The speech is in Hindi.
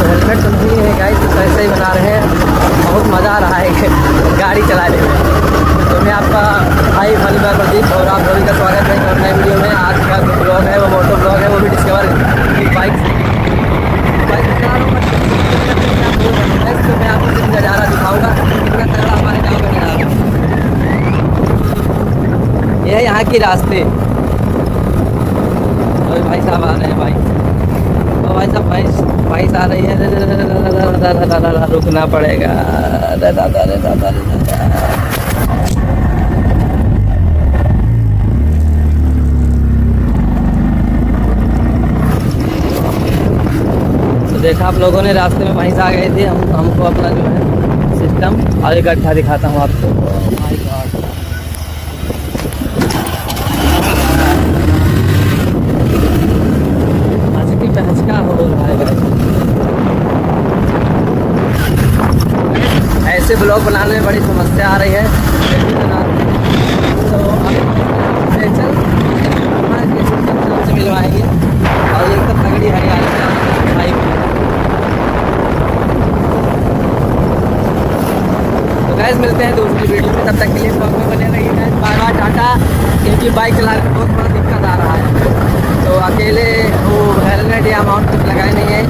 हेलमेट तो नहीं है गाइस, तो ऐसे ही बना रहे हैं। बहुत मज़ा आ रहा है गाड़ी चलाने में। तो मैं आपका भाई भालीबाग प्रदीप और आप सभी का स्वागत है और नए वीडियो में। आज का जो ब्लॉग है वो मोटो ब्लॉग है, वो भी डिस्कवर बाइक चला रहा हूँ। तो मैं आपको सिर्फ नज़ारा दिखाऊँगा, कितना तगड़ा हमारे गाँव में नज़ारा। ये है यहाँ के रास्ते। और भाई साहब आ रहे हैं भाई, और भाई साहब भाई आ रही है, रुकना पड़ेगा। तो देखा आप लोगों ने, रास्ते में वहीं से आ गए थे। हमको अपना जो है सिस्टम आगे गड्ढा दिखाता हूँ आपको। माय गॉड, का हो रहा है। ऐसे ब्लॉग बनाने में बड़ी समस्या आ रही है। तो हमसे मिलवाएंगे और एक तो तगड़ी हरियाली बाइक। तो गैस मिलते हैं दूसरी वीडियो में, तब तक के लिए ब्लॉग में बने रहिए गैस। Bye bye, Tata. क्योंकि बाइक चलाने में बहुत बड़ा दिक्कत आ रहा है, तो अकेले वो हेलमेट या माउंट लगाए नहीं है।